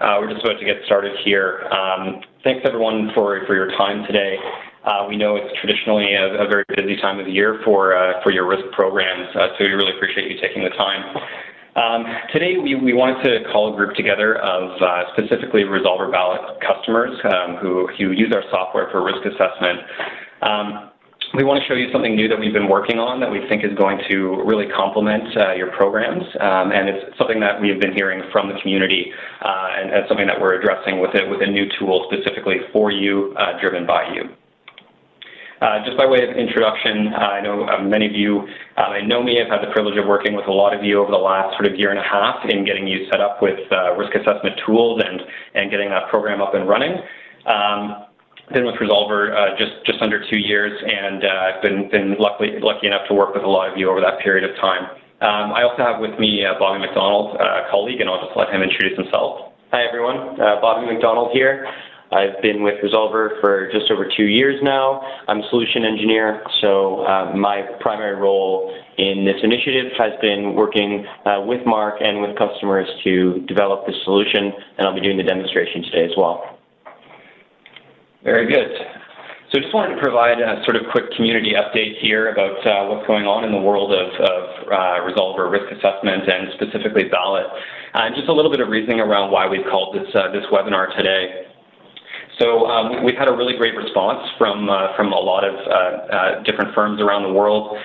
We're just about to get started here. Thanks everyone for your time today. We know it's traditionally a very busy time of the year for your risk programs, so we really appreciate you taking the time. Today we wanted to call a group together of specifically Resolver Ballot customers who use our software for risk assessment. We want to show you something new that we've been working on that we think is going to really complement your programs, and it's something that we've been hearing from the community, and something that we're addressing with a new tool specifically for you, driven by you. Just by way of introduction, I know many of you know me. I've had the privilege of working with a lot of you over the last sort of year and a half in getting you set up with risk assessment tools and getting that program up and running. Been with Resolver just under 2 years, and I've been lucky enough to work with a lot of you over that period of time. I also have with me Bobby McDonald, a colleague, and I'll just let him introduce himself. Hi everyone, Bobby McDonald here. I've been with Resolver for just over 2 years now. I'm a solution engineer, so my primary role in this initiative has been working with Mark and with customers to develop this solution, and I'll be doing the demonstration today as well. Very good. So just wanted to provide a sort of quick community update here about what's going on in the world of Resolver risk assessment and specifically Ballot. Just a little bit of reasoning around why we've called this webinar today. So we've had a really great response from a lot of different firms around the world.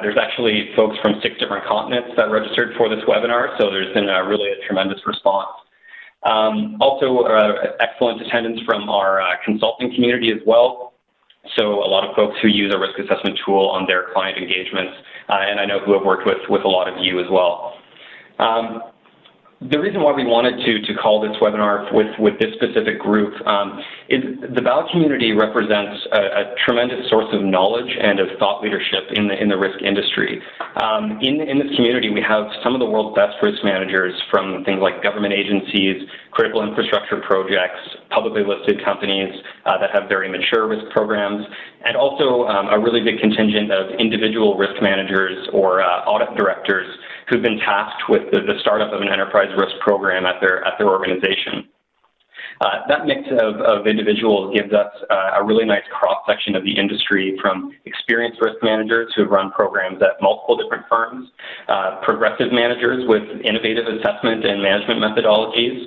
There's actually folks from 6 different continents that registered for this webinar, so there's been really a tremendous response. Also, excellent attendance from our consulting community as well. So a lot of folks who use a risk assessment tool on their client engagements, and I know who have worked with a lot of you as well. The reason why we wanted to call this webinar with this specific group is the Ballot community represents a tremendous source of knowledge and of thought leadership in the risk industry. In this community, we have some of the world's best risk managers from things like government agencies, critical infrastructure projects, publicly listed companies that have very mature risk programs, and also a really big contingent of individual risk managers or audit directors who've been tasked with the startup of an enterprise risk program at their organization. That mix of individuals gives us a really nice cross-section of the industry, from experienced risk managers who have run programs at multiple different firms, progressive managers with innovative assessment and management methodologies,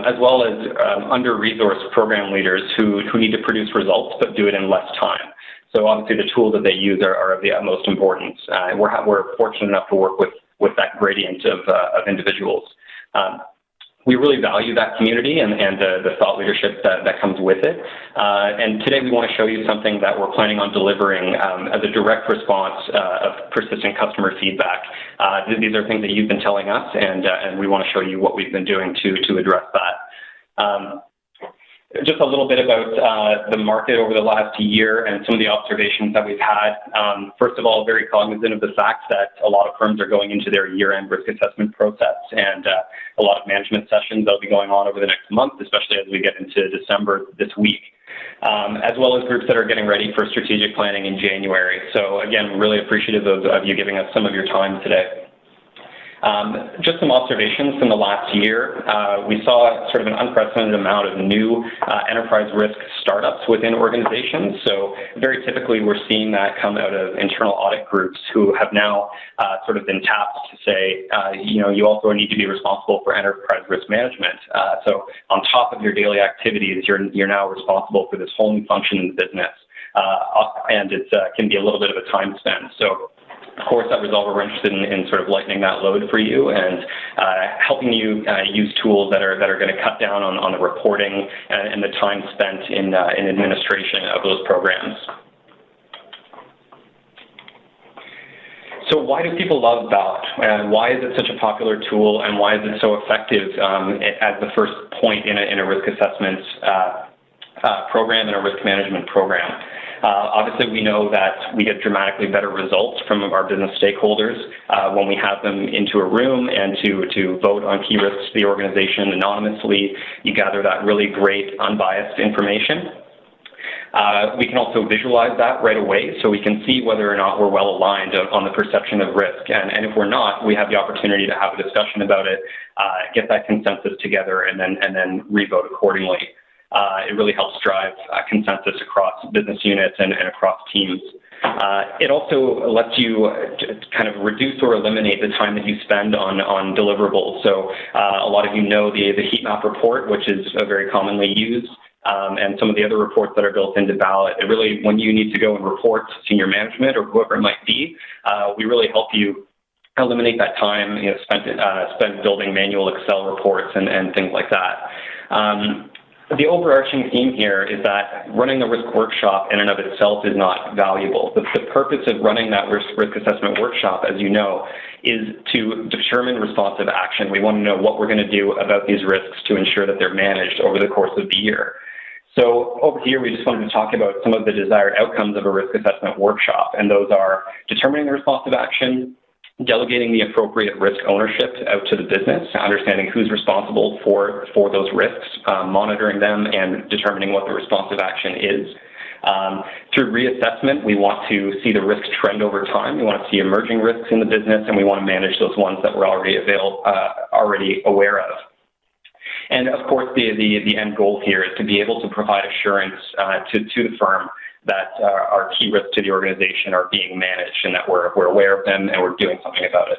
as well as under-resourced program leaders who need to produce results but do it in less time. So obviously the tools that they use are of the utmost importance. We're fortunate enough to work with that gradient of individuals. We really value that community and the thought leadership that comes with it. And today we want to show you something that we're planning on delivering as a direct response of persistent customer feedback. These are things that you've been telling us, and we want to show you what we've been doing to address that. Just a little bit about the market over the last year and some of the observations that we've had. First of all, very cognizant of the fact that a lot of firms are going into their year-end risk assessment process, and a lot of management sessions that will be going on over the next month, especially as we get into December this week, as well as groups that are getting ready for strategic planning in January. So again, really appreciative of you giving us some of your time today. Just some observations from the last year. We saw sort of an unprecedented amount of new enterprise risk startups within organizations. So very typically we're seeing that come out of internal audit groups who have now sort of been tapped to say, you also need to be responsible for enterprise risk management. So on top of your daily activities, you're now responsible for this whole new function in the business. And it can be a little bit of a time spend. So of course, at Resolver, we're interested in sort of lightening that load for you and helping you use tools that are going to cut down on the reporting and the time spent in administration of those programs. So why do people love Ballot? Why is it such a popular tool, and why is it so effective as the first point in a risk assessment program and a risk management program? Obviously, we know that we get dramatically better results from our business stakeholders when we have them into a room and to vote on key risks to the organization anonymously. You gather that really great unbiased information. We can also visualize that right away, so we can see whether or not we're well aligned on the perception of risk. And if we're not, we have the opportunity to have a discussion about it, get that consensus together, and then re-vote accordingly. It really helps drive consensus across business units and across teams. It also lets you kind of reduce or eliminate the time that you spend on deliverables. So a lot of you know the heat map report, which is very commonly used, and some of the other reports that are built into Ballot. It really, when you need to go and report to senior management or whoever it might be, we really help you eliminate that time spent building manual Excel reports and things like that. The overarching theme here is that running a risk workshop in and of itself is not valuable. The purpose of running that risk assessment workshop, as you know, is to determine responsive action. We want to know what we're going to do about these risks to ensure that they're managed over the course of the year. So over here, we just wanted to talk about some of the desired outcomes of a risk assessment workshop, and those are determining the responsive action, delegating the appropriate risk ownership out to the business, understanding who's responsible for those risks, monitoring them, and determining what the responsive action is. Through reassessment, we want to see the risk trend over time. We want to see emerging risks in the business, and we want to manage those ones that we're already aware of. And of course, the end goal here is to be able to provide assurance to the firm that our key risks to the organization are being managed and that we're aware of them and we're doing something about it.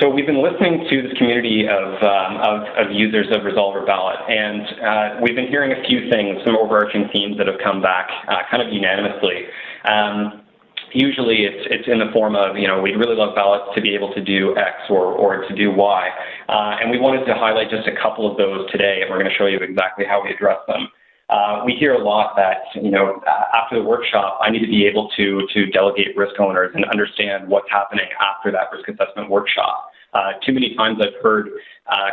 So we've been listening to this community of users of Resolver Ballot, and we've been hearing a few things, some overarching themes that have come back kind of unanimously. Usually it's in the form of, we'd really love ballots to be able to do X or to do Y. And we wanted to highlight just a couple of those today, and we're going to show you exactly how we address them. We hear a lot that, after the workshop, I need to be able to delegate risk owners and understand what's happening after that risk assessment workshop. Too many times I've heard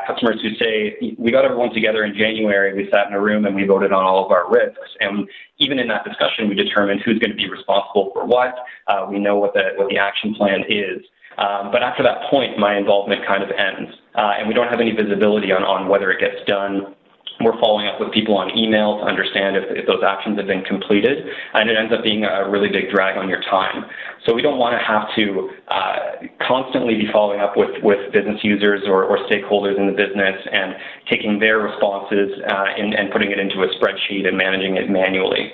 customers who say, we got everyone together in January, we sat in a room and we voted on all of our risks. And even in that discussion, we determined who's going to be responsible for what. We know what the action plan is. But after that point, my involvement kind of ends. And we don't have any visibility on whether it gets done. We're following up with people on email to understand if those actions have been completed, and it ends up being a really big drag on your time. So we don't want to have to constantly be following up with business users or stakeholders in the business and taking their responses and putting it into a spreadsheet and managing it manually.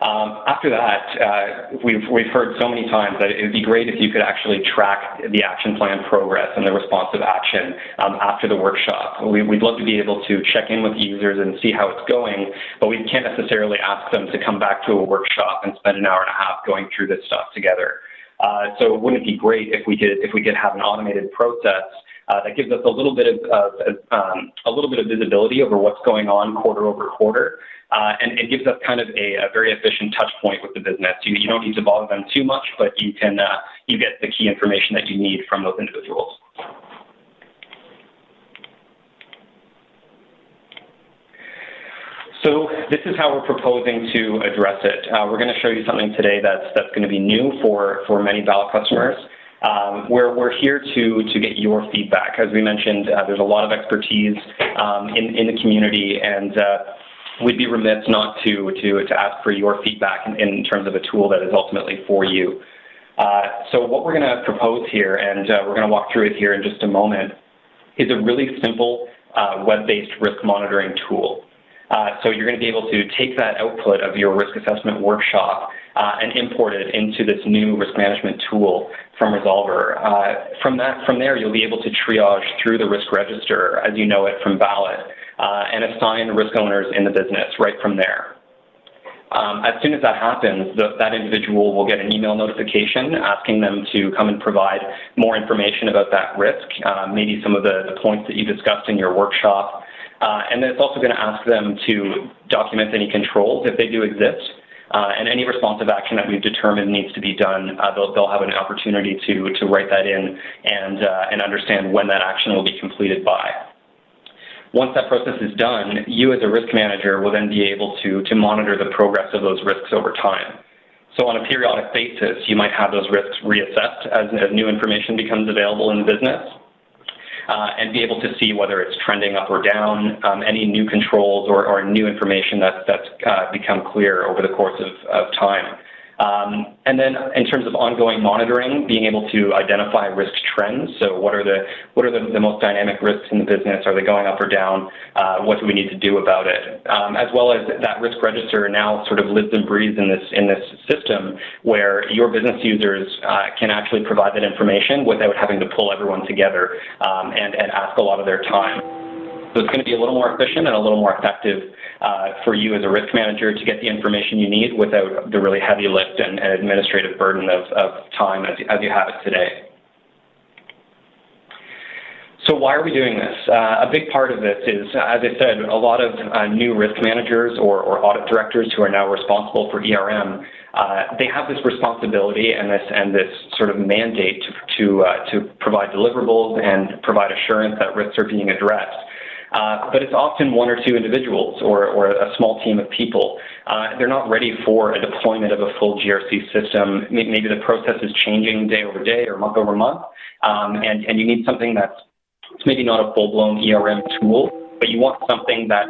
After that, we've heard so many times that it would be great if you could actually track the action plan progress and the responsive action after the workshop. We'd love to be able to check in with users and see how it's going, but we can't necessarily ask them to come back to a workshop and spend an hour and a half going through this stuff together. So wouldn't it be great if we could have an automated process that gives us a little bit of visibility over what's going on quarter over quarter, and it gives us kind of a very efficient touch point with the business. You don't need to bother them too much, but you get the key information that you need from those individuals. So this is how we're proposing to address it. We're going to show you something today that's going to be new for many Ballot customers. We're here to get your feedback. As we mentioned, there's a lot of expertise in the community, and we'd be remiss not to ask for your feedback in terms of a tool that is ultimately for you. So what we're going to propose here, and we're going to walk through it here in just a moment, is a really simple web-based risk monitoring tool. So you're going to be able to take that output of your risk assessment workshop and import it into this new risk management tool from Resolver. From there, you'll be able to triage through the risk register, as you know it from Ballot, and assign risk owners in the business right from there. As soon as that happens, that individual will get an email notification asking them to come and provide more information about that risk, maybe some of the points that you discussed in your workshop. And then it's also going to ask them to document any controls if they do exist, and any responsive action that we've determined needs to be done. They'll have an opportunity to write that in and understand when that action will be completed by. Once that process is done, you as a risk manager will then be able to monitor the progress of those risks over time. So on a periodic basis, you might have those risks reassessed as new information becomes available in the business. and be able to see whether it's trending up or down, any new controls or new information that's become clear over the course of time. And then in terms of ongoing monitoring, being able to identify risk trends. So what are the most dynamic risks in the business? Are they going up or down? What do we need to do about it? As well as that risk register now sort of lives and breathes in this system where your business users can actually provide that information without having to pull everyone together and ask a lot of their time. So it's going to be a little more efficient and a little more effective for you as a risk manager to get the information you need without the really heavy lift and administrative burden of time as you have it today. So why are we doing this? A big part of this is, as I said, a lot of new risk managers or audit directors who are now responsible for ERM, they have this responsibility and this sort of mandate to provide deliverables and provide assurance that risks are being addressed. But it's often one or two individuals or a small team of people. They're not ready for a deployment of a full GRC system. Maybe the process is changing day over day or month over month, and you need something that's maybe not a full-blown ERM tool, but you want something that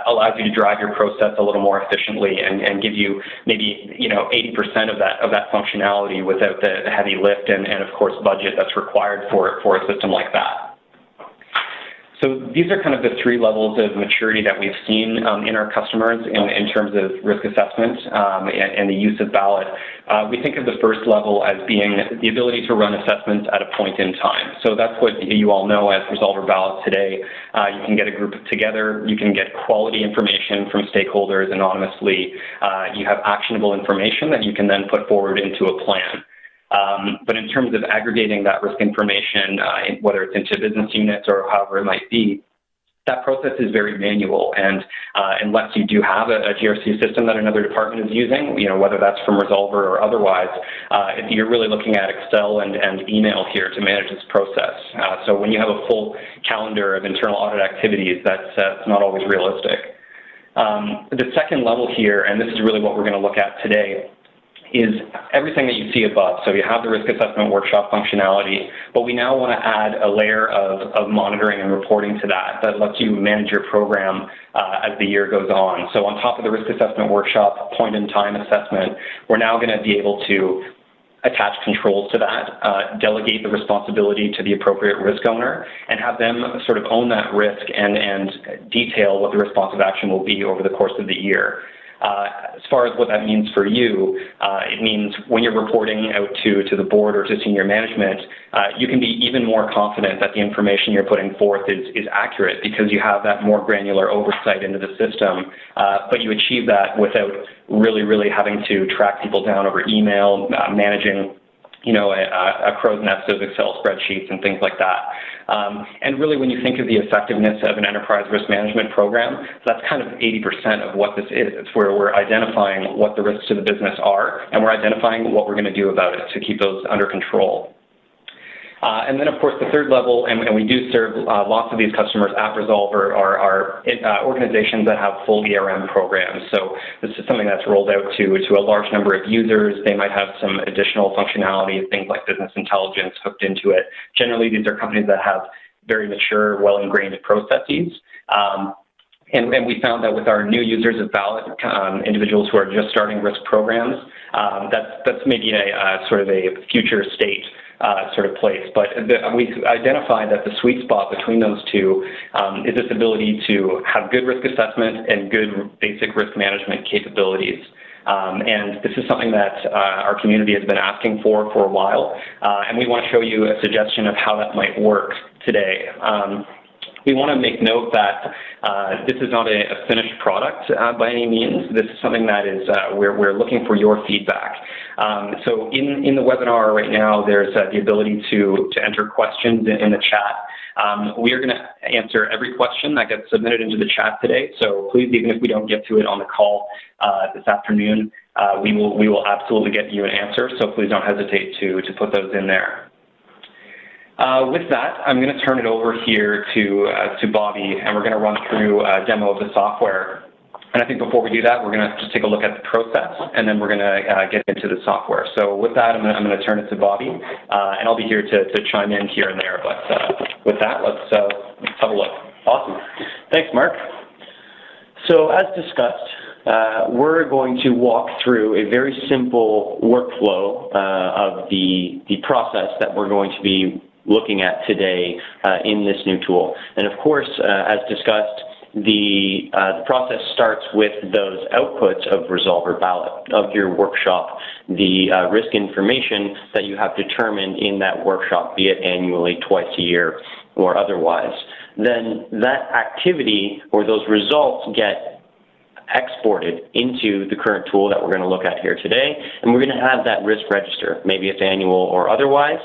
allows you to drive your process a little more efficiently and give you maybe 80% of that functionality without the heavy lift and of course budget that's required for a system like that. So these are kind of the three levels of maturity that we've seen in our customers in terms of risk assessment and the use of Ballot. We think of the first level as being the ability to run assessments at a point in time. So that's what you all know as Resolver Ballot today. You can get a group together, you can get quality information from stakeholders anonymously, you have actionable information that you can then put forward into a plan. But in terms of aggregating that risk information, whether it's into business units or however it might be, that process is very manual. And unless you do have a GRC system that another department is using, whether that's from Resolver or otherwise, you're really looking at Excel and email here to manage this process. So when you have a full calendar of internal audit activities, that's not always realistic. The second level here, and this is really what we're going to look at today, is everything that you see above. So you have the risk assessment workshop functionality, but we now want to add a layer of monitoring and reporting to that lets you manage your program as the year goes on. So on top of the risk assessment workshop point-in-time assessment, we're now going to be able to attach controls to that, delegate the responsibility to the appropriate risk owner, and have them sort of own that risk and detail what the responsive action will be over the course of the year. As far as what that means for you, it means when you're reporting out to the board or to senior management, you can be even more confident that the information you're putting forth is accurate because you have that more granular oversight into the system, but you achieve that without really having to track people down over email, managing a crow's nest of Excel spreadsheets and things like that. And really, when you think of the effectiveness of an enterprise risk management program, that's kind of 80% of what this is. It's where we're identifying what the risks to the business are, and we're identifying what we're going to do about it to keep those under control. And then, of course, the third level, and we do serve lots of these customers at Resolver, are organizations that have full ERM programs. So this is something that's rolled out to a large number of users. They might have some additional functionality, things like business intelligence hooked into it. Generally, these are companies that have very mature, well-ingrained processes. And we found that with our new users of Ballot, individuals who are just starting risk programs, that's maybe a sort of a future state sort of place. But we've identified that the sweet spot between those two is this ability to have good risk assessment and good basic risk management capabilities. And this is something that our community has been asking for a while, and we want to show you a suggestion of how that might work today. We want to make note that this is not a finished product by any means. This is something that is we're looking for your feedback. So in the webinar right now, there's the ability to enter questions in the chat. We are going to answer every question that gets submitted into the chat today. So please, even if we don't get to it on the call this afternoon, we will absolutely get you an answer. So please don't hesitate to put those in there. With that, I'm going to turn it over here to Bobby, and we're going to run through a demo of the software. And I think before we do that, we're going to just take a look at the process, and then we're going to get into the software. So with that, I'm going to turn it to Bobby, and I'll be here to chime in here and there. But with that, let's have a look. Awesome. Thanks, Mark. So as discussed, we're going to walk through a very simple workflow of the process that we're going to be looking at today in this new tool. And of course, as discussed, the process starts with those outputs of Resolver Ballot, of your workshop, the risk information that you have determined in that workshop, be it annually, twice a year, or otherwise. Then that activity or those results get exported into the current tool that we're going to look at here today, and we're going to have that risk register, maybe it's annual or otherwise,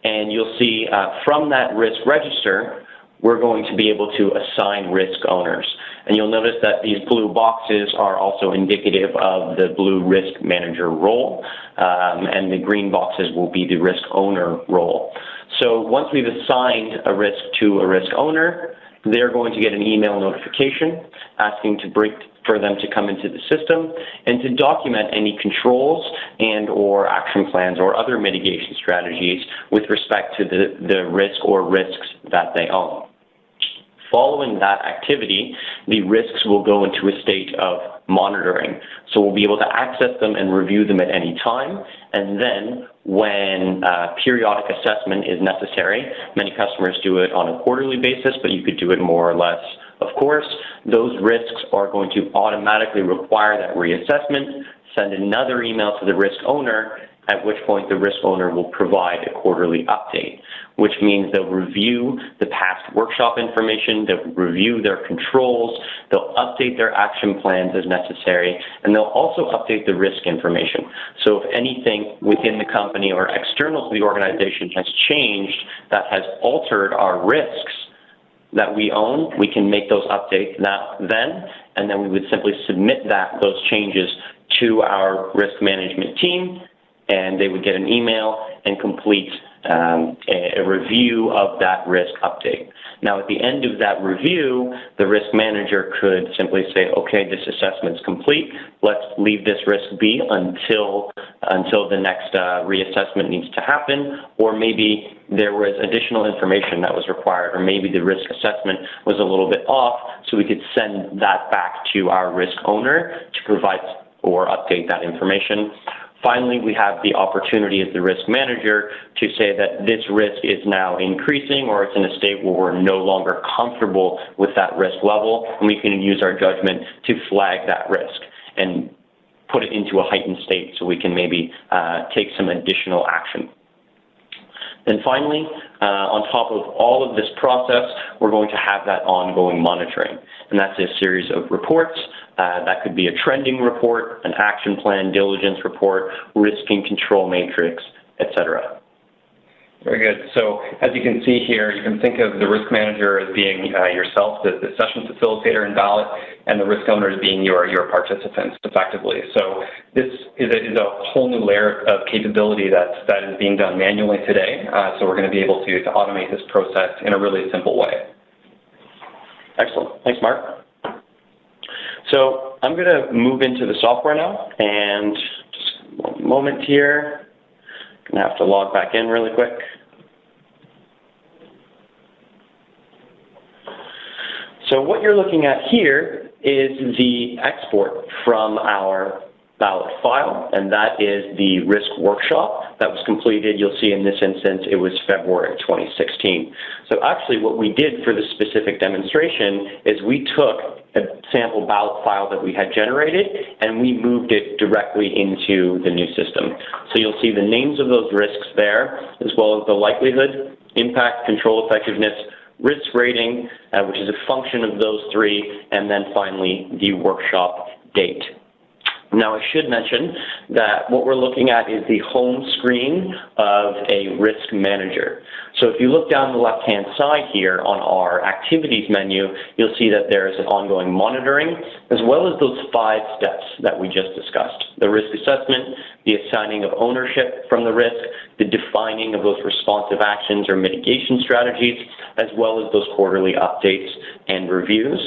and you'll see from that risk register, we're going to be able to assign risk owners. And you'll notice that these blue boxes are also indicative of the blue risk manager role, and the green boxes will be the risk owner role. So once we've assigned a risk to a risk owner, they're going to get an email notification asking for them to come into the system and to document any controls and or action plans or other mitigation strategies with respect to the risk or risks that they own. Following that activity, the risks will go into a state of monitoring. So we'll be able to access them and review them at any time. And then when periodic assessment is necessary, many customers do it on a quarterly basis, but you could do it more or less. Of course, those risks are going to automatically require that reassessment, send another email to the risk owner, at which point the risk owner will provide a quarterly update, which means they'll review the past workshop information, they'll review their controls, they'll update their action plans as necessary, and they'll also update the risk information. So if anything within the company or external to the organization has changed that has altered our risks that we own, we can make those updates then, and then we would simply submit those changes to our risk management team, and they would get an email and complete a review of that risk update. Now, at the end of that review, the risk manager could simply say, okay, this assessment's complete. Let's leave this risk be until the next reassessment needs to happen, or maybe there was additional information that was required, or maybe the risk assessment was a little bit off, so we could send that back to our risk owner to provide or update that information. Finally, we have the opportunity as the risk manager to say that this risk is now increasing, or it's in a state where we're no longer comfortable with that risk level, and we can use our judgment to flag that risk and put it into a heightened state so we can maybe take some additional action. Then finally, on top of all of this process, we're going to have that ongoing monitoring, and that's a series of reports. That could be a trending report, an action plan, diligence report, risk and control matrix, etc. Very good. So as you can see here, you can think of the risk manager as being yourself, the session facilitator in Ballot, and the risk owner as being your participants, effectively. So this is a whole new layer of capability that is being done manually today. So we're going to be able to automate this process in a really simple way. Excellent. Thanks, Mark. So I'm going to move into the software now, and just one moment here. I'm going to have to log back in really quick. So what you're looking at here is the export from our Ballot file, and that is the risk workshop that was completed. You'll see in this instance it was February 2016. So actually what we did for this specific demonstration is we took a sample Ballot file that we had generated and we moved it directly into the new system. So you'll see the names of those risks there, as well as the likelihood, impact, control effectiveness, risk rating, which is a function of those three, and then finally the workshop date. Now, I should mention that what we're looking at is the home screen of a risk manager. So if you look down the left-hand side here on our activities menu, you'll see that there is an ongoing monitoring, as well as those 5 steps that we just discussed. The risk assessment, the assigning of ownership from the risk, the defining of those responsive actions or mitigation strategies, as well as those quarterly updates and reviews.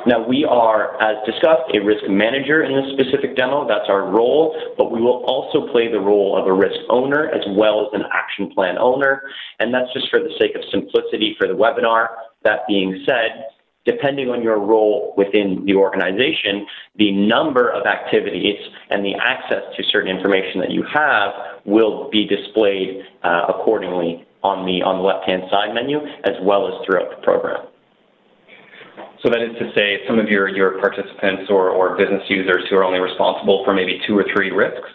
Now, we are, as discussed, a risk manager in this specific demo. That's our role, but we will also play the role of a risk owner as well as an action plan owner, and that's just for the sake of simplicity for the webinar. That being said, depending on your role within the organization, the number of activities and the access to certain information that you have will be displayed accordingly on the left-hand side menu, as well as throughout the program. So that is to say, some of your participants or business users who are only responsible for maybe 2 or 3 risks,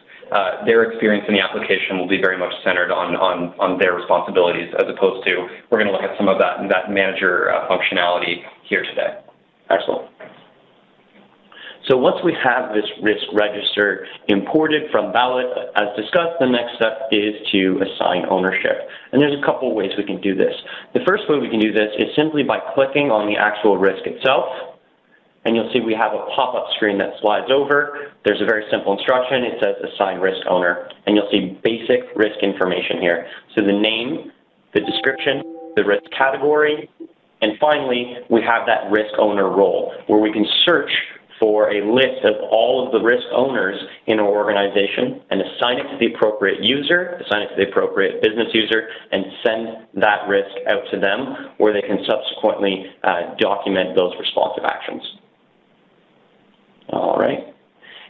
their experience in the application will be very much centered on their responsibilities, as opposed to, we're going to look at some of that manager functionality here today. Excellent. So once we have this risk register imported from Ballot, as discussed, the next step is to assign ownership. And there's a couple ways we can do this. The first way we can do this is simply by clicking on the actual risk itself. And you'll see we have a pop-up screen that slides over. There's a very simple instruction. It says assign risk owner. And you'll see basic risk information here. So the name, the description, the risk category, and finally, we have that risk owner role, where we can search for a list of all of the risk owners in our organization and assign it to the appropriate user, assign it to the appropriate business user, and send that risk out to them, where they can subsequently document those responsive actions. All right.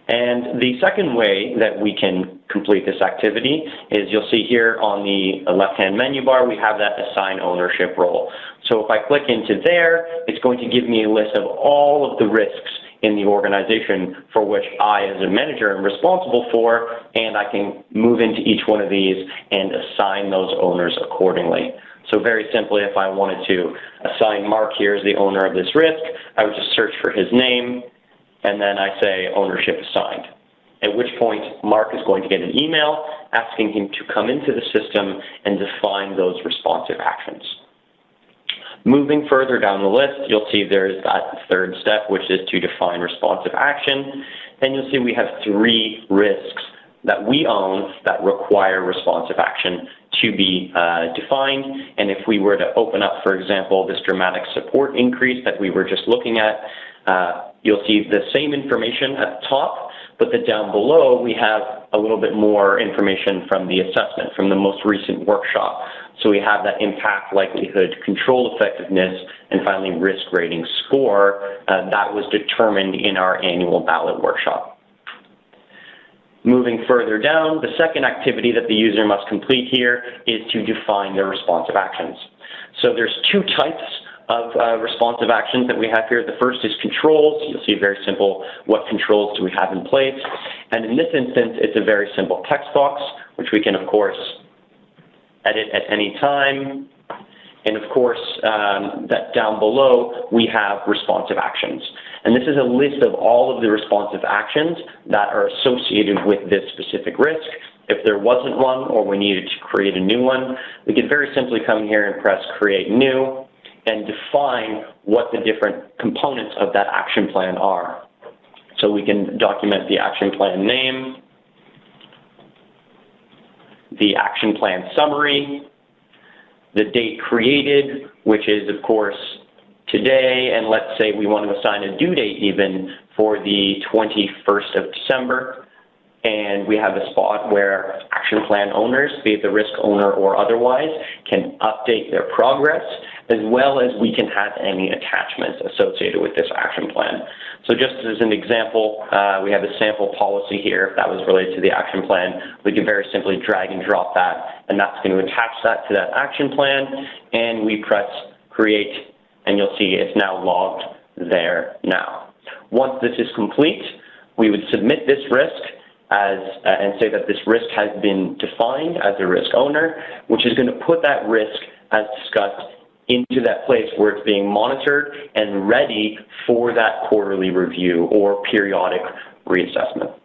And the second way that we can complete this activity is, you'll see here on the left-hand menu bar, we have that assign ownership role. So if I click into there, it's going to give me a list of all of the risks in the organization for which I, as a manager, am responsible for, and I can move into each one of these and assign those owners accordingly. So very simply, if I wanted to assign Mark here as the owner of this risk, I would just search for his name, and then I say ownership assigned, at which point Mark is going to get an email asking him to come into the system and define those responsive actions. Moving further down the list, you'll see there's that third step, which is to define responsive action. And you'll see we have 3 risks that we own that require responsive action to be defined. And if we were to open up, for example, this dramatic support increase that we were just looking at, you'll see the same information at the top, but then down below we have a little bit more information from the assessment, from the most recent workshop. So we have that impact, likelihood, control effectiveness, and finally risk rating score that was determined in our annual Ballot workshop. Moving further down, the second activity that the user must complete here is to define their responsive actions. So there's 2 types of responsive actions that we have here. The first is controls. You'll see very simple, what controls do we have in place? And in this instance, it's a very simple text box, which we can, of course, edit at any time. And of course, that down below, we have responsive actions. And this is a list of all of the responsive actions that are associated with this specific risk. If there wasn't one, or we needed to create a new one, we could very simply come here and press Create New and define what the different components of that action plan are. So we can document the action plan name, the action plan summary, the date created, which is, of course, today, and let's say we want to assign a due date even for the 21st of December, and we have a spot where action plan owners, be it the risk owner or otherwise, can update their progress, as well as we can have any attachments associated with this action plan. So just as an example, we have a sample policy here. If that was related to the action plan, we can very simply drag and drop that, and that's going to attach that to that action plan, and we press Create, and you'll see it's now logged there now. Once this is complete, we would submit this risk and say that this risk has been defined as a risk owner, which is going to put that risk, as discussed, into that place where it's being monitored and ready for that quarterly review or periodic reassessment.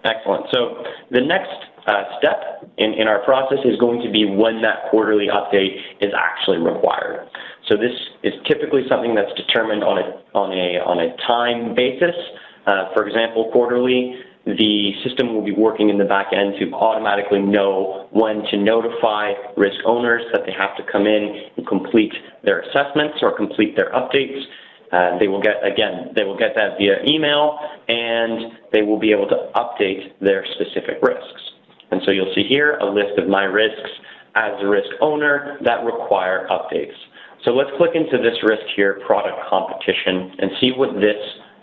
Excellent. So the next step in our process is going to be when that quarterly update is actually required. So this is typically something that's determined on a time basis. For example, quarterly, the system will be working in the back end to automatically know when to notify risk owners that they have to come in and complete their assessments or complete their updates. They will get that via email, and they will be able to update their specific risks. And so you'll see here a list of my risks as a risk owner that require updates. So let's click into this risk here, product competition, and see what this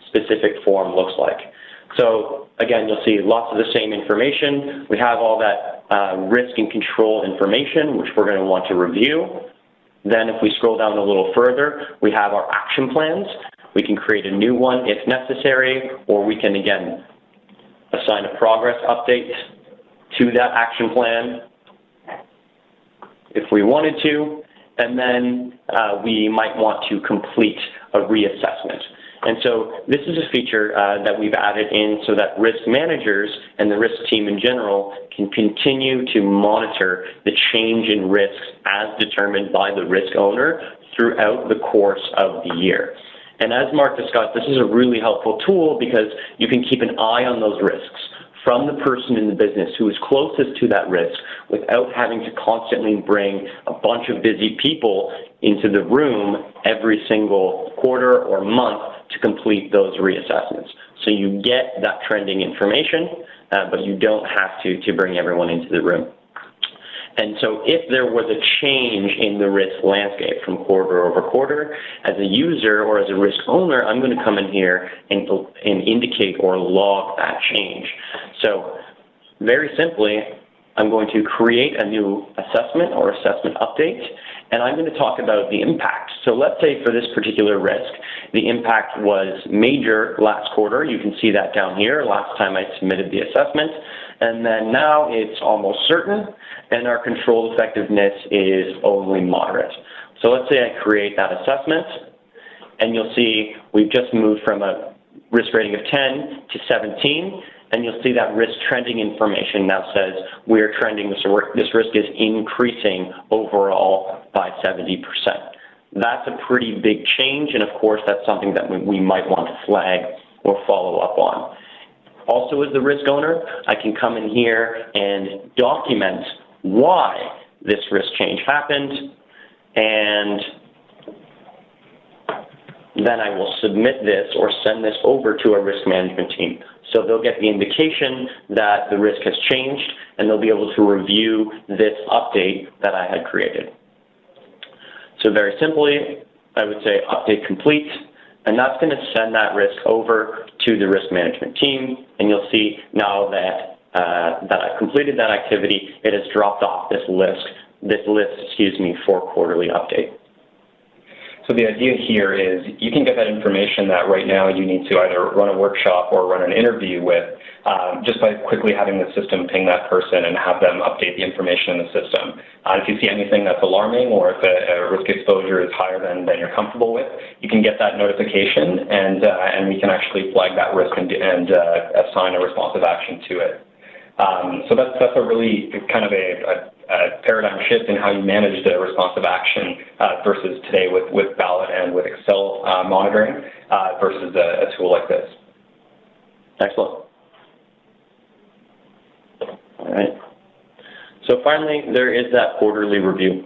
specific form looks like. So again, you'll see lots of the same information. We have all that risk and control information, which we're going to want to review. Then if we scroll down a little further, we have our action plans. We can create a new one if necessary, or we can, again, assign a progress update to that action plan if we wanted to. And then we might want to complete a reassessment. And so this is a feature that we've added in so that risk managers and the risk team in general can continue to monitor the change in risks as determined by the risk owner throughout the course of the year. And as Mark discussed, this is a really helpful tool because you can keep an eye on those risks from the person in the business who is closest to that risk without having to constantly bring a bunch of busy people into the room every single quarter or month to complete those reassessments. So you get that trending information, but you don't have to bring everyone into the room. And so if there was a change in the risk landscape from quarter over quarter, as a user or as a risk owner, I'm going to come in here and indicate or log that change. So very simply, I'm going to create a new assessment or assessment update, and I'm going to talk about the impact. So let's say for this particular risk, the impact was major last quarter. You can see that down here, last time I submitted the assessment. And then now it's almost certain, and our control effectiveness is only moderate. So let's say I create that assessment, and you'll see we've just moved from a risk rating of 10 to 17, and you'll see that risk trending information now says we're trending, this risk is increasing overall by 70%. That's a pretty big change, and of course that's something that we might want to flag or follow up on. Also, as the risk owner, I can come in here and document why this risk change happened, and then I will submit this or send this over to a risk management team. So they'll get the indication that the risk has changed, and they'll be able to review this update that I had created. So very simply, I would say update complete, and that's going to send that risk over to the risk management team, and you'll see now that I've completed that activity, it has dropped off this list, for quarterly update. So the idea here is you can get that information that right now you need to either run a workshop or run an interview with just by quickly having the system ping that person and have them update the information in the system. If you see anything that's alarming or if a risk exposure is higher than you're comfortable with, you can get that notification and we can actually flag that risk and assign a responsive action to it. So that's a really kind of a paradigm shift in how you manage the responsive action versus today with Ballot and with Excel monitoring versus a tool like this. Excellent. All right. So finally, there is that quarterly review.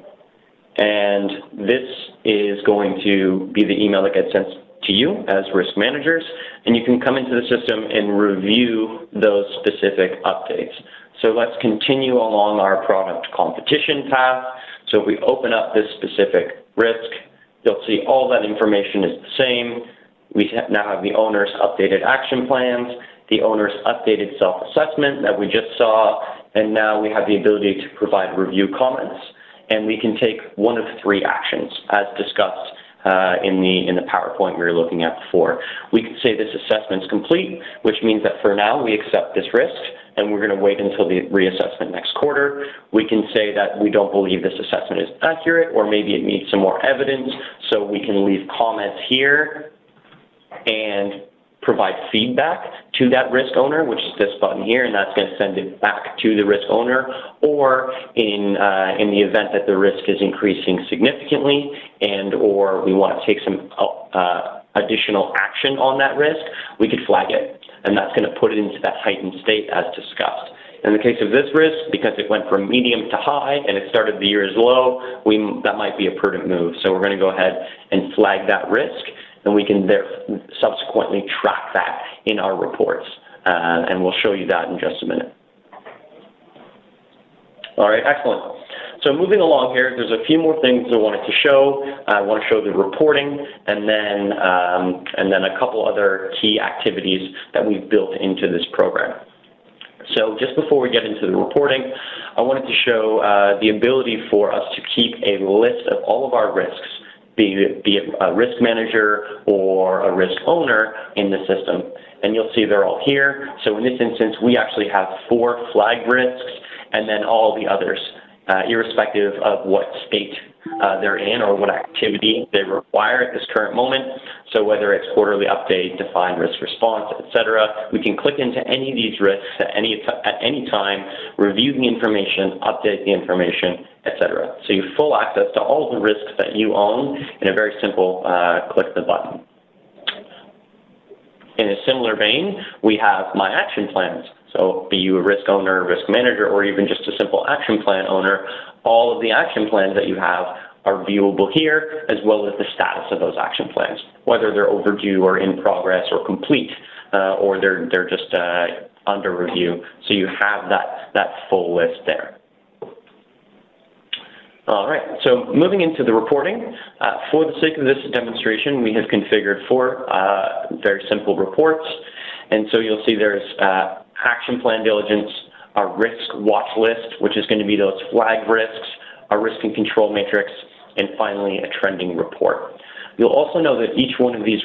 And this is going to be the email that gets sent to you as risk managers, and you can come into the system and review those specific updates. So let's continue along our product competition path. So if we open up this specific risk, you'll see all that information is the same. We now have the owner's updated action plans, the owner's updated self-assessment that we just saw, and now we have the ability to provide review comments, and we can take one of three actions as discussed in the PowerPoint we were looking at before. We could say this assessment's complete, which means that for now we accept this risk and we're going to wait until the reassessment next quarter. We can say that we don't believe this assessment is accurate, or maybe it needs some more evidence, so we can leave comments here and provide feedback to that risk owner, which is this button here, and that's going to send it back to the risk owner. Or in the event that the risk is increasing significantly and or we want to take some additional action on that risk, we could flag it. and that's going to put it into that heightened state as discussed. In the case of this risk, because it went from medium to high and it started the year as low, that might be a prudent move. So we're going to go ahead and flag that risk, and we can subsequently track that in our reports. And we'll show you that in just a minute. All right, excellent. So moving along here, there's a few more things I wanted to show. I want to show the reporting, and then a couple other key activities that we've built into this program. So just before we get into the reporting, I wanted to show the ability for us to keep a list of all of our risks, be it a risk manager or a risk owner in the system. And you'll see they're all here. So in this instance, we actually have 4 flagged risks, and then all the others, irrespective of what state they're in or what activity they require at this current moment. So whether it's quarterly update, defined risk response, etc., we can click into any of these risks at any time, review the information, update the information, etc. So you have full access to all the risks that you own in a very simple click of the button. In a similar vein, we have My Action Plans. So be you a risk owner, risk manager, or even just a simple action plan owner, all of the action plans that you have are viewable here, as well as the status of those action plans, whether they're overdue or in progress or complete, or they're just under review. So you have that full list there. All right, so moving into the reporting, for the sake of this demonstration, we have configured 4 very simple reports. And so you'll see there's action plan diligence, our risk watch list, which is going to be those flagged risks, our risk and control matrix, and finally a trending report. You'll also know that each one of these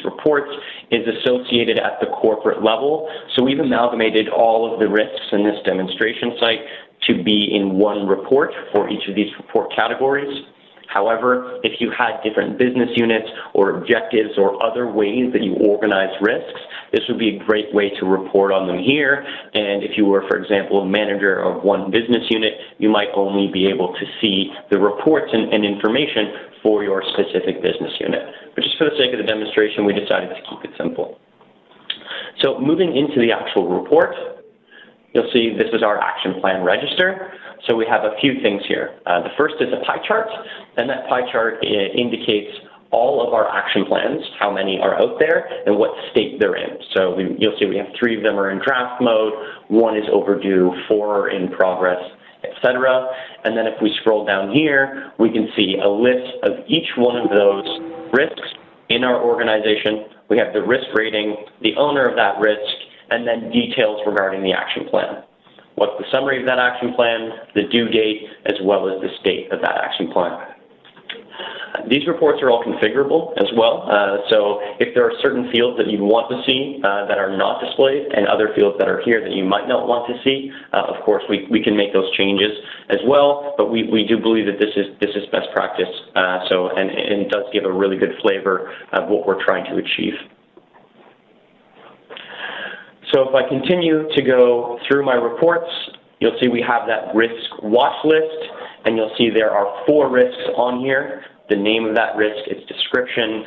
reports is associated at the corporate level. So we've amalgamated all of the risks in this demonstration site to be in one report for each of these report categories. However, if you had different business units or objectives or other ways that you organize risks, this would be a great way to report on them here. And if you were, for example, a manager of one business unit, you might only be able to see the reports and information for your specific business unit. But just for the sake of the demonstration, we decided to keep it simple. So moving into the actual report, you'll see this is our action plan register. So we have a few things here. The first is a pie chart, and that pie chart indicates all of our action plans, how many are out there, and what state they're in. So you'll see we have 3 of them are in draft mode, 1 is overdue, 4 are in progress, etc. And then if we scroll down here, we can see a list of each one of those risks in our organization. We have the risk rating, the owner of that risk, and then details regarding the action plan. What's the summary of that action plan, the due date, as well as the state of that action plan. These reports are all configurable as well, so if there are certain fields that you want to see that are not displayed and other fields that are here that you might not want to see, of course we can make those changes as well, but we do believe that this is best practice, and it does give a really good flavor of what we're trying to achieve. So if I continue to go through my reports, you'll see we have that risk watch list, and you'll see there are 4 risks on here. The name of that risk, its description,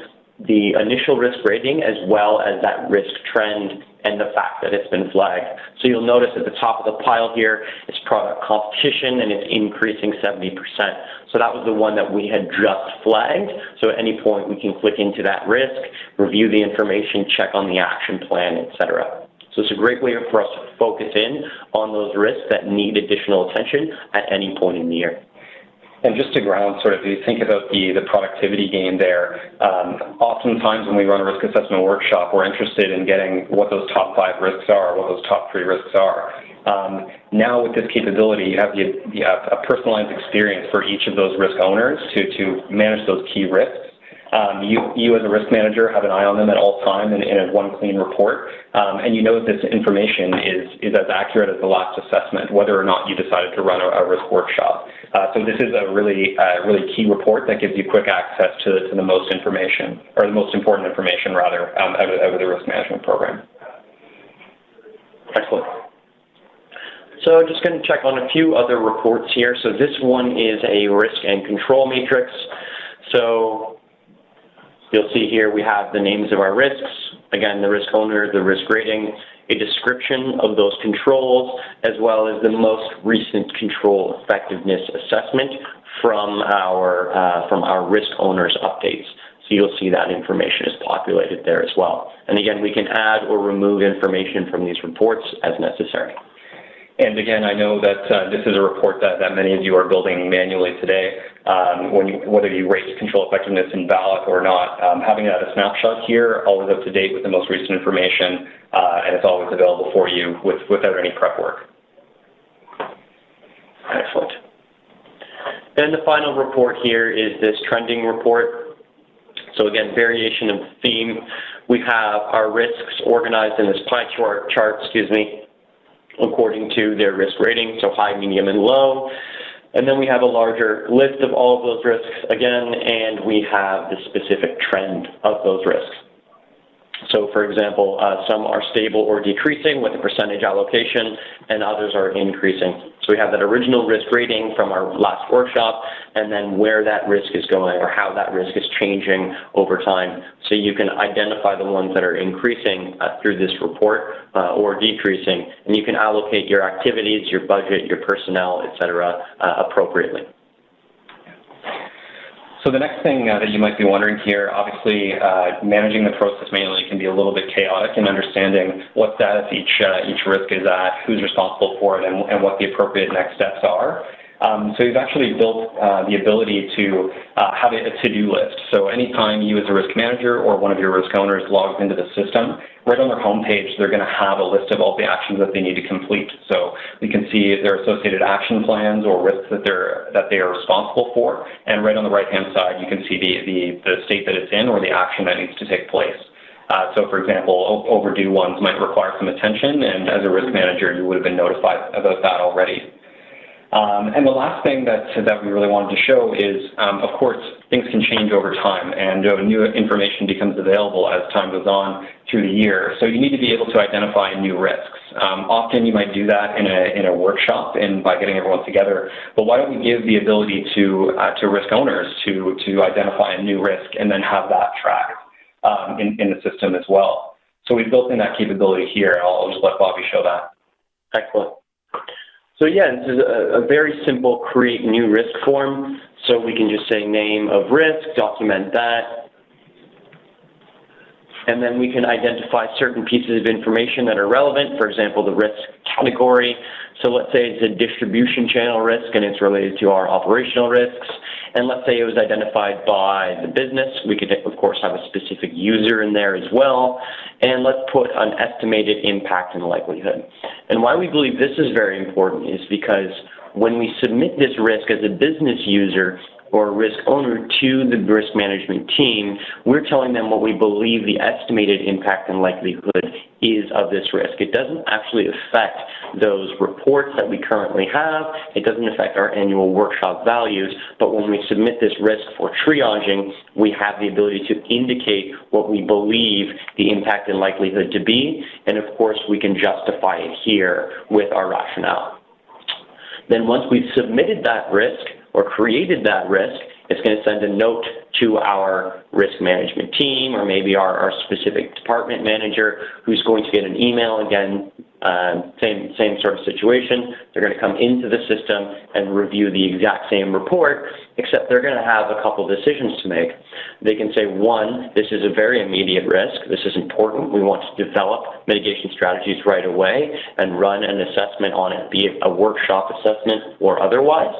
the initial risk rating, as well as that risk trend and the fact that it's been flagged. So you'll notice at the top of the pile here, it's product competition, and it's increasing 70%. So that was the one that we had just flagged. So at any point, we can click into that risk, review the information, check on the action plan, etc. So it's a great way for us to focus in on those risks that need additional attention at any point in the year. And just to ground, sort of, if you think about the productivity gain there, oftentimes when we run a risk assessment workshop, we're interested in getting what those top 5 risks are, what those top 3 risks are. Now with this capability, you have a personalized experience for each of those risk owners to manage those key risks. You as a risk manager have an eye on them at all time in a one clean report, and you know that this information is as accurate as the last assessment, whether or not you decided to run a risk workshop. So this is a really key report that gives you quick access to the most information, or the most important information rather, out of the risk management program. Excellent. So just going to check on a few other reports here. So this one is a risk and control matrix. So you'll see here we have the names of our risks, again, the risk owner, the risk rating, a description of those controls, as well as the most recent control effectiveness assessment from our risk owner's updates. So you'll see that information is populated there as well. And again, we can add or remove information from these reports as necessary. And again, I know that this is a report that many of you are building manually today. Whether you rate control effectiveness in ballot or not, having that a snapshot here, always up to date with the most recent information, and it's always available for you without any prep work. Excellent. And the final report here is this trending report. So again, variation of theme. We have our risks organized in this pie chart, according to their risk rating, so high, medium, and low. And then we have a larger list of all of those risks again, and we have the specific trend of those risks. So for example, some are stable or decreasing with a percentage allocation, and others are increasing. So we have that original risk rating from our last workshop, and then where that risk is going or how that risk is changing over time. So you can identify the ones that are increasing through this report or decreasing, and you can allocate your activities, your budget, your personnel, et cetera, appropriately. So the next thing that you might be wondering here, obviously managing the process manually can be a little bit chaotic in understanding what status each risk is at, who's responsible for it, and what the appropriate next steps are. So we've actually built the ability to have a to-do list. So anytime you as a risk manager or one of your risk owners logs into the system, right on their homepage, they're going to have a list of all the actions that they need to complete. So we can see their associated action plans or risks that they are responsible for. And right on the right-hand side, you can see the state that it's in or the action that needs to take place. So, for example, overdue ones might require some attention, and as a risk manager, you would have been notified about that already. And the last thing that we really wanted to show is, of course, things can change over time, and new information becomes available as time goes on through the year. So you need to be able to identify new risks. Often you might do that in a workshop and by getting everyone together, but why don't we give the ability to risk owners to identify a new risk and then have that tracked in the system as well. So we've built in that capability here. I'll just let Bobby show that. Excellent. So yeah, this is a very simple create new risk form. So we can just say name of risk, document that, and then we can identify certain pieces of information that are relevant, for example, the risk category. So let's say it's a distribution channel risk and it's related to our operational risks. And let's say it was identified by the business. We could, of course, have a specific user in there as well. And let's put an estimated impact and likelihood. And why we believe this is very important is because when we submit this risk as a business user or risk owner to the risk management team, we're telling them what we believe the estimated impact and likelihood is of this risk. It doesn't actually affect those reports that we currently have. It doesn't affect our annual workshop values, but when we submit this risk for triaging, we have the ability to indicate what we believe the impact and likelihood to be, and of course we can justify it here with our rationale. Then once we've submitted that risk, or created that risk, it's going to send a note to our risk management team or maybe our specific department manager who's going to get an email again, same sort of situation. They're going to come into the system and review the exact same report, except they're going to have a couple decisions to make. They can say, one, this is a very immediate risk. This is important. We want to develop mitigation strategies right away and run an assessment on it, be it a workshop assessment or otherwise.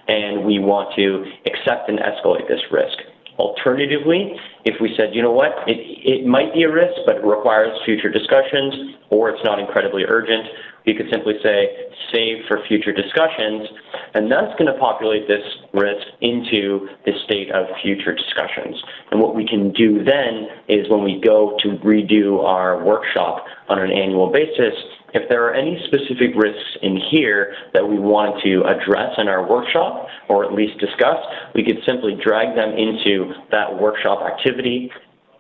And we want to accept and escalate this risk. Alternatively, if we said, you know what, it might be a risk, but it requires future discussions, or it's not incredibly urgent, we could simply say, save for future discussions, and that's going to populate this risk into the state of future discussions. And what we can do then is when we go to redo our workshop on an annual basis, if there are any specific risks in here that we want to address in our workshop, or at least discuss, we could simply drag them into that workshop activity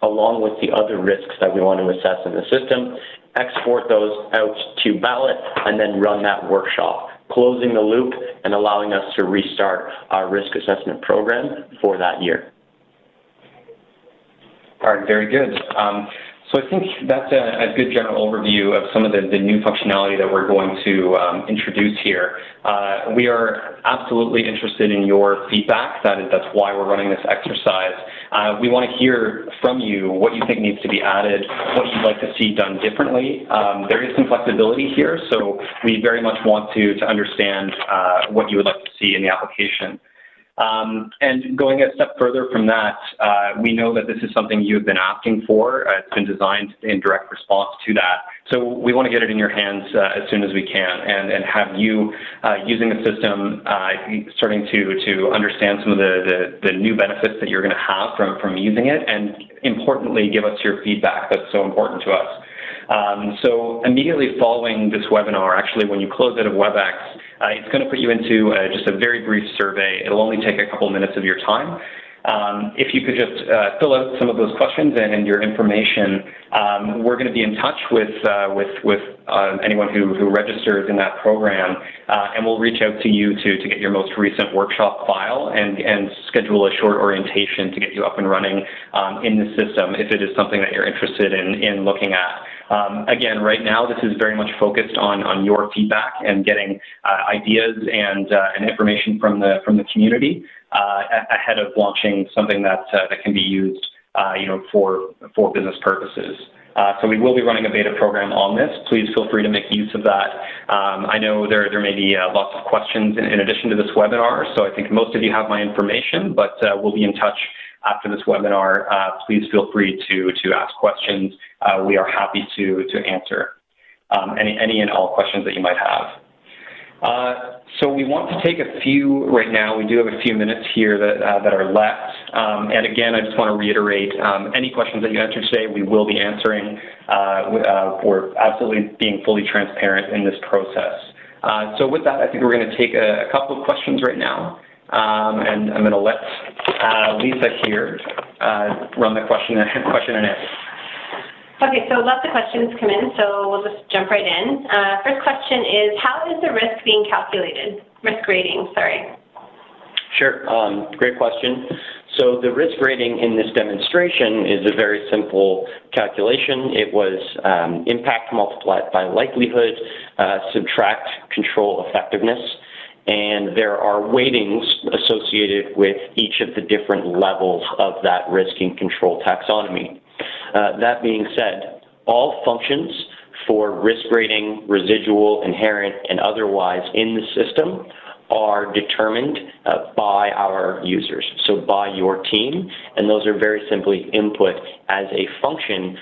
along with the other risks that we want to assess in the system, export those out to ballot, and then run that workshop, closing the loop and allowing us to restart our risk assessment program for that year. All right, very good. So I think that's a good general overview of some of the new functionality that we're going to introduce here. We are absolutely interested in your feedback. That's why we're running this exercise. We want to hear from you what you think needs to be added, what you'd like to see done differently. There is some flexibility here, so we very much want to understand what you would like to see in the application. And going a step further from that, we know that this is something you've been asking for. It's been designed in direct response to that. So we want to get it in your hands as soon as we can and have you using the system, starting to understand some of the new benefits that you're going to have from using it, and importantly, give us your feedback. That's so important to us. So immediately following this webinar, actually when you close out of WebEx, it's going to put you into just a very brief survey. It'll only take a couple minutes of your time. If you could just fill out some of those questions and your information, we're going to be in touch with anyone who registers in that program, and we'll reach out to you to get your most recent workshop file and schedule a short orientation to get you up and running in the system if it is something that you're interested in looking at. Again, right now, this is very much focused on your feedback and getting ideas and information from the community ahead of launching something that can be used, for business purposes. So we will be running a beta program on this. Please feel free to make use of that. I know there may be lots of questions in addition to this webinar, so I think most of you have my information, but we'll be in touch after this webinar. Please feel free to ask questions. We are happy to answer any and all questions that you might have. So we want to take a few right now. We do have a few minutes here that are left. And again, I just want to reiterate, any questions that you answer today, we will be answering. We're absolutely being fully transparent in this process. So with that, I think we're going to take a couple of questions right now. And I'm going to let Lisa here run the question and answer. Okay, so lots of questions come in, so we'll just jump right in. First question is, how is the risk being calculated? Risk rating, sorry. Sure, great question. So the risk rating in this demonstration is a very simple calculation. It was impact multiplied by likelihood, subtract control effectiveness, and there are weightings associated with each of the different levels of that risk and control taxonomy. That being said, all functions for risk rating, residual, inherent, and otherwise in the system are determined by our users, so by your team, and those are very simply input as a function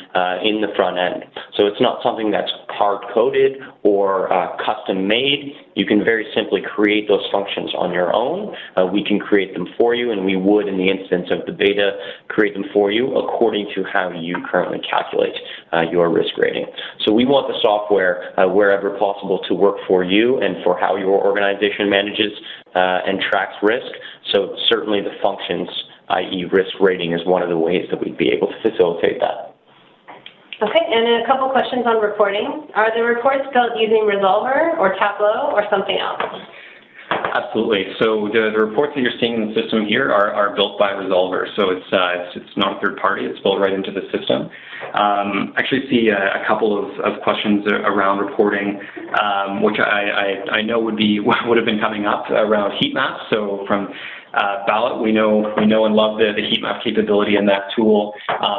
in the front end. So it's not something that's hard-coded or custom-made. You can very simply create those functions on your own. We can create them for you, and we would, in the instance of the beta, create them for you according to how you currently calculate your risk rating. So we want the software, wherever possible, to work for you and for how your organization manages and tracks risk. So certainly the functions, i.e. risk rating, is one of the ways that we'd be able to facilitate that. Okay, and a couple questions on reporting. Are the reports built using Resolver or Tableau or something else? Absolutely. So the reports that you're seeing in the system here are built by Resolver. So it's not a third party. It's built right into the system. Actually see a couple of questions around reporting, which I know would have been coming up around heat maps. So from Ballot, we know and love the heat map capability in that tool.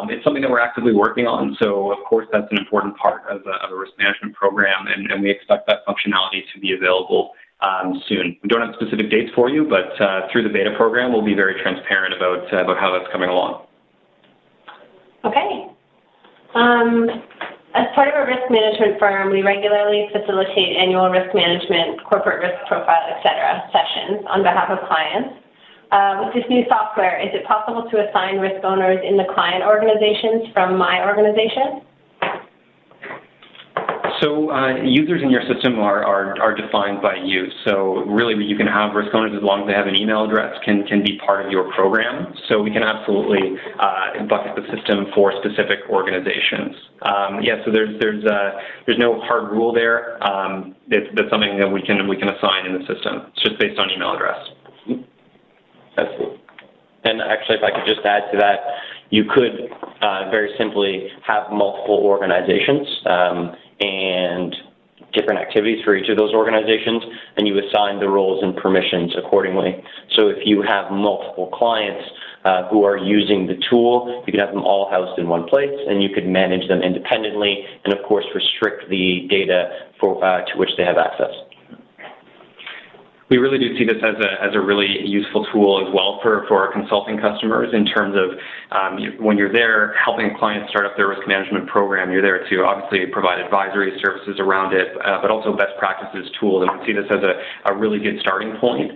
It's something that we're actively working on. So of course that's an important part of a risk management program, and we expect that functionality to be available soon. We don't have specific dates for you, but through the beta program, we'll be very transparent about how that's coming along. Okay. As part of a risk management firm, we regularly facilitate annual risk management, corporate risk profile, etc. sessions on behalf of clients. With this new software, is it possible to assign risk owners in the client organizations from my organization? So users in your system are defined by you. So really you can have risk owners as long as they have an email address can be part of your program. So we can absolutely bucket the system for specific organizations. Yeah, so there's no hard rule there. That's something that we can assign in the system. It's just based on email address. Absolutely. And actually, if I could just add to that, you could very simply have multiple organizations and different activities for each of those organizations, and you assign the roles and permissions accordingly. So if you have multiple clients who are using the tool, you can have them all housed in one place, and you could manage them independently, and of course restrict the data to which they have access. We really do see this as a really useful tool as well for our consulting customers in terms of when you're there helping a client start up their risk management program, you're there to obviously provide advisory services around it, but also best practices tools. And we see this as a really good starting point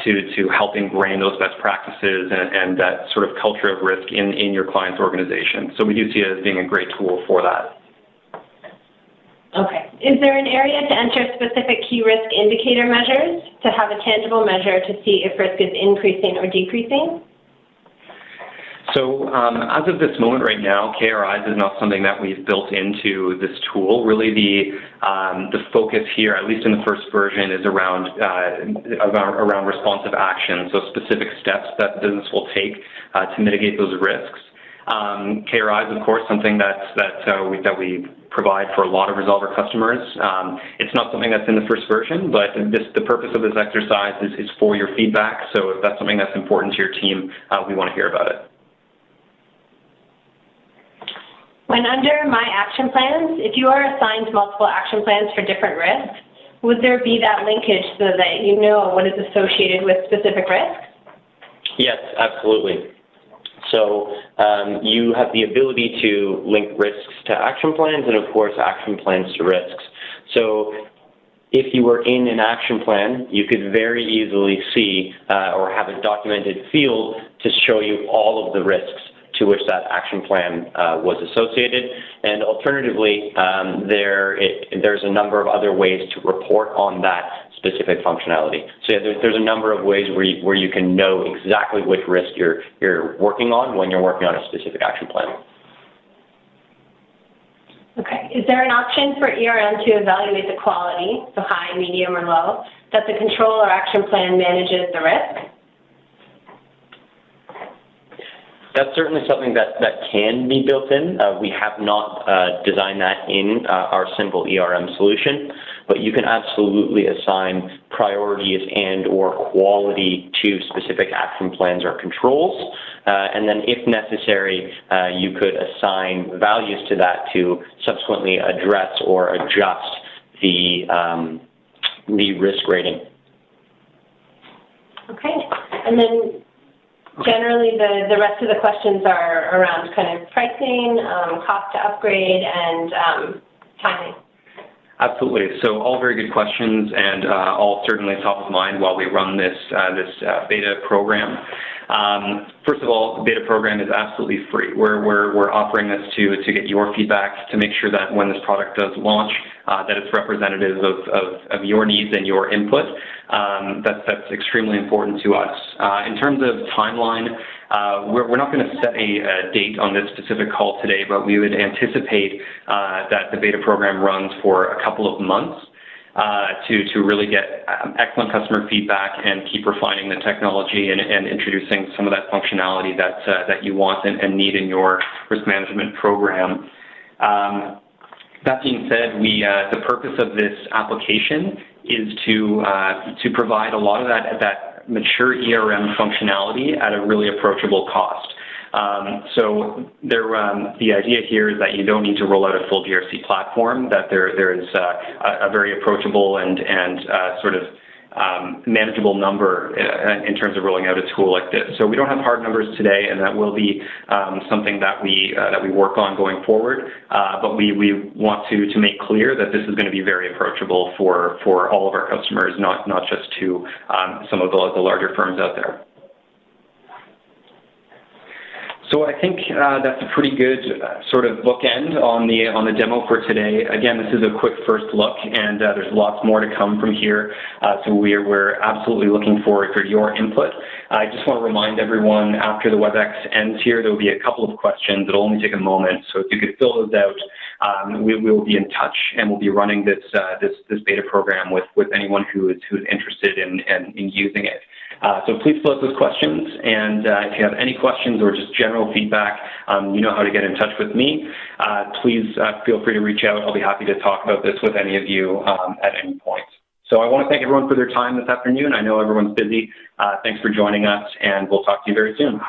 to help ingrain those best practices and that sort of culture of risk in your client's organization. So we do see it as being a great tool for that. Okay. Is there an area to enter specific key risk indicator measures to have a tangible measure to see if risk is increasing or decreasing? So as of this moment right now, KRIs is not something that we've built into this tool. Really the focus here, at least in the first version, is around responsive action, so specific steps that the business will take to mitigate those risks. KRIs, of course, something that we provide for a lot of Resolver customers. It's not something that's in the first version, but the purpose of this exercise is for your feedback. So if that's something that's important to your team, we want to hear about it. When under My Action Plans, if you are assigned multiple action plans for different risks, would there be that linkage so that you know what is associated with specific risks? Yes, absolutely. So you have the ability to link risks to action plans and, of course, action plans to risks. So if you were in an action plan, you could very easily see or have a documented field to show you all of the risks to which that action plan was associated. And alternatively, there's a number of other ways to report on that specific functionality. So yeah, there's a number of ways where you can know exactly which risk you're working on when you're working on a specific action plan. Okay. Is there an option for ERM to evaluate the quality, so high, medium, or low, that the control or action plan manages the risk? That's certainly something that can be built in. We have not designed that in our simple ERM solution, but you can absolutely assign priorities and or quality to specific action plans or controls. And then if necessary, you could assign values to that to subsequently address or adjust the risk rating. Okay. And then generally, the rest of the questions are around kind of pricing, cost to upgrade, and timing. Absolutely. So all very good questions, and all certainly top of mind while we run this beta program. First of all, the beta program is absolutely free. We're offering this to get your feedback, to make sure that when this product does launch, that it's representative of your needs and your input. That's extremely important to us. In terms of timeline, we're not going to set a date on this specific call today, but we would anticipate that the beta program runs for a couple of months to really get excellent customer feedback and keep refining the technology and introducing some of that functionality that you want and need in your risk management program. That being said, the purpose of this application is to provide a lot of that mature ERM functionality at a really approachable cost. So the idea here is that you don't need to roll out a full GRC platform, that there is a very approachable and sort of manageable number in terms of rolling out a tool like this. So we don't have hard numbers today, and that will be something that we work on going forward. But we want to make clear that this is going to be very approachable for all of our customers, not just to some of the larger firms out there. So I think that's a pretty good sort of bookend on the demo for today. Again, this is a quick first look, and there's lots more to come from here. So we're absolutely looking forward for your input. I just want to remind everyone, after the WebEx ends here, there will be a couple of questions. It'll only take a moment, so if you could fill those out, we will be in touch, and we'll be running this beta program with anyone who's interested in using it. So please fill out those questions, and if you have any questions or just general general feedback, you know how to get in touch with me. Please feel free to reach out. I'll be happy to talk about this with any of you at any point. So I want to thank everyone for their time this afternoon. I know everyone's busy. Thanks for joining us, and we'll talk to you very soon.